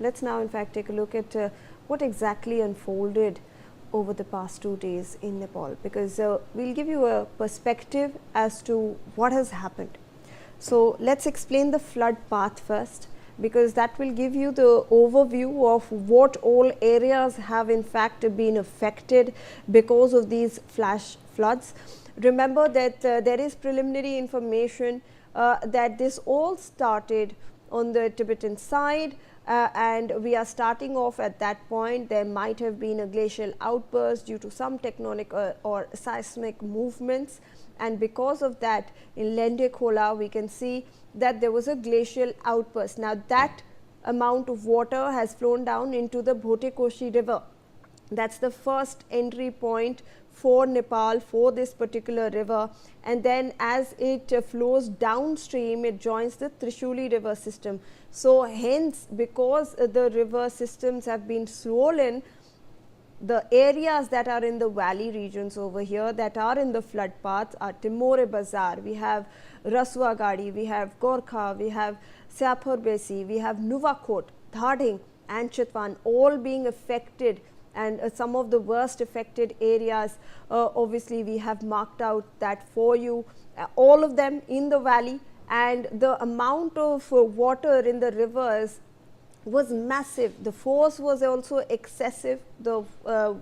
let's now in fact take a look at what exactly unfolded over the past 2 days in Nepal, because we'll give you a perspective as to what has happened. So let's explain the flood path first, because that will give you the overview of what all areas have in fact been affected because of these flash floods. Remember that there is preliminary information that this all started on the Tibetan side, and we are starting off at that point. There might have been a glacial outburst due to some tectonic or seismic movements, and because of that in Lende Khola we can see that there was a glacial outburst. Now that amount of water has flown down into the Bhotekoshi river. That's the first entry point for Nepal for this particular river, and then as it flows downstream it joins the Trishuli river system. So hence, because the river systems have been swollen, the areas that are in the valley regions over here that are in the flood path are Timore Bazar, we have Rasuagadi, we have Gorkha, we have Syapur Besi, we have Nuvakot, Dhading and Chitwan, all being affected, and some of the worst affected areas. Obviously we have marked out that for you, all of them in the valley, and the amount of water in the rivers was massive. The force was also excessive. The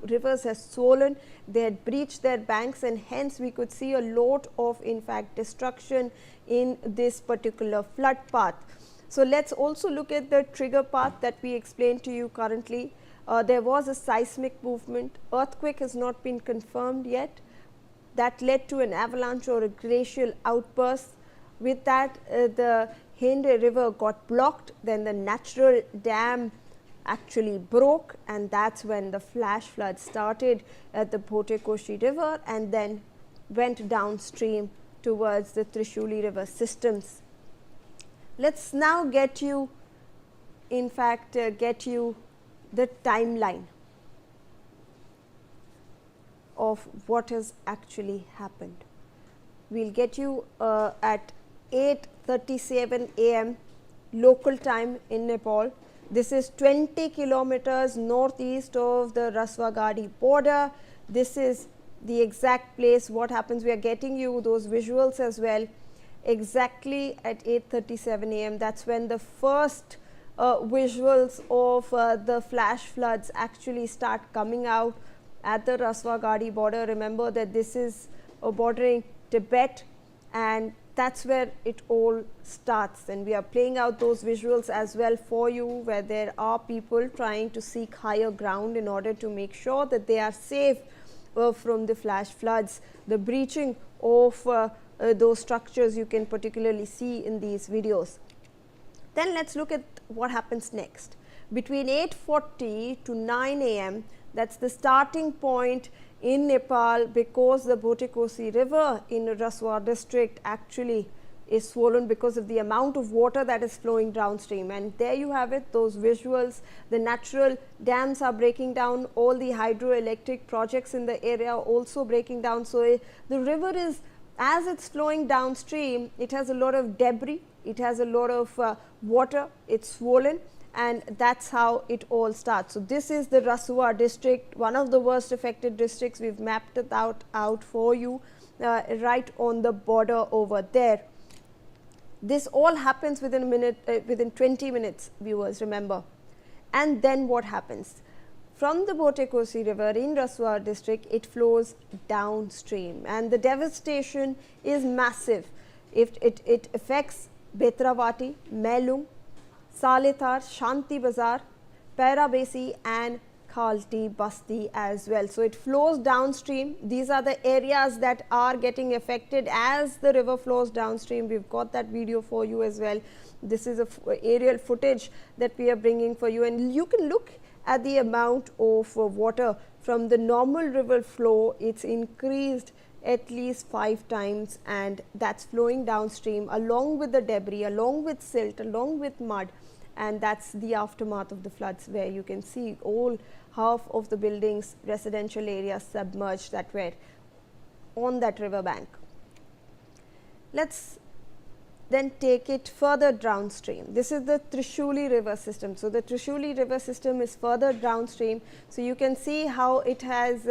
rivers have swollen, they had breached their banks, and hence we could see a lot of in fact destruction in this particular flood path. So let's also look at the trigger path that we explained to you currently. There was a seismic movement, earthquake has not been confirmed yet, that led to an avalanche or a glacial outburst. With that the Hinde river got blocked, then the natural dam actually broke, and that's when the flash flood started at the Bhotekoshi river and then went downstream towards the Trishuli river systems. Let's now get you in fact the timeline of what has actually happened. We'll get you at 8:37 a.m. local time in Nepal. This is 20 kilometers northeast of the Rasuagadi border. This is the exact place. What happens, we are getting you those visuals as well. Exactly at 8:37 a.m. that's when the first visuals of the flash floods actually start coming out at the Rasuagadi border. Remember that this is bordering Tibet, and that's where it all starts, and we are playing out those visuals as well for you, where there are people trying to seek higher ground in order to make sure that they are safe from the flash floods. The breaching of those structures you can particularly see in these videos. Then let's look at what happens next. Between 8:40 to 9 a.m. that's the starting point in Nepal, because the Bhotekoshi river in Raswa district actually is swollen because of the amount of water that is flowing downstream. And there you have it, those visuals. The natural dams are breaking down, all the hydroelectric projects in the area are also breaking down. So the river is, as it's flowing downstream, it has a lot of debris, it has a lot of water, it's swollen, and that's how it all starts. So this is the Rasua district, one of the worst affected districts. We've mapped it out for you right on the border over there. This all happens within a minute, within 20 minutes, viewers, remember. And then what happens? From the Bhotekoshi river in Rasua district, it flows downstream, and the devastation is massive. It affects Betravati, Melung, Salethar, Shanti Bazar, Pairabesi and Khalti Basti as well. So it flows downstream. These are the areas that are getting affected as the river flows downstream. We've got that video for you as well. This is a aerial footage that we are bringing for you, and you can look at the amount of water from the normal river flow. It's increased at least 5 times, and that's flowing downstream along with the debris, along with silt, along with mud, and that's the aftermath of the floods, where you can see all half of the buildings, residential areas submerged that were on that river bank. Let's then take it further downstream. This is the Trishuli river system. So, the Trishuli river system is further downstream. So, you can see how it has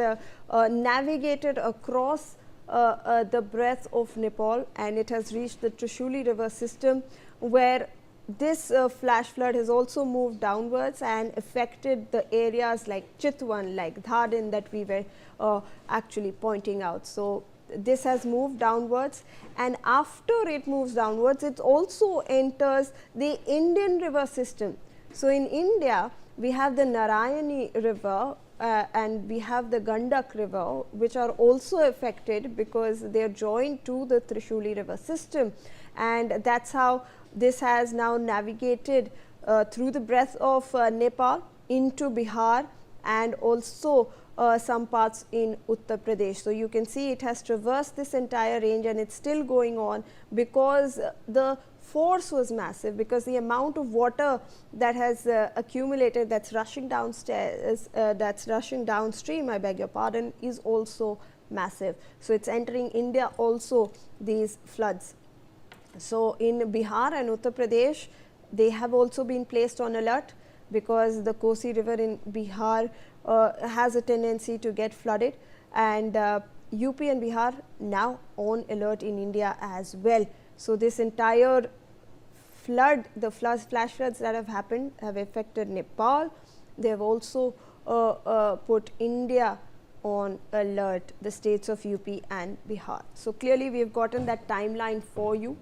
navigated across the breadth of Nepal, and it has reached the Trishuli river system, where this flash flood has also moved downwards and affected the areas like Chitwan, like Dhadin, that we were actually pointing out. So, this has moved downwards, and after it moves downwards, it also enters the Indian river system. So, in India, we have the Narayani river and we have the Gandak river, which are also affected because they are joined to the Trishuli river system, and that is how this has now navigated through the breadth of Nepal into Bihar and also some parts in Uttar Pradesh. So, you can see it has traversed this entire range, and it is still going on because the force was massive, because the amount of water that has accumulated, that is rushing downstairs, that is rushing downstream, I beg your pardon, is also massive. So, it is entering India also, these floods. So, in Bihar and Uttar Pradesh, they have also been placed on alert, because the Kosi river in Bihar has a tendency to get flooded, and UP and Bihar now on alert in India as well. So, this entire flood, the flash floods that have happened have affected Nepal. They have also put India on alert, the states of UP and Bihar. So, clearly we have gotten that timeline for you.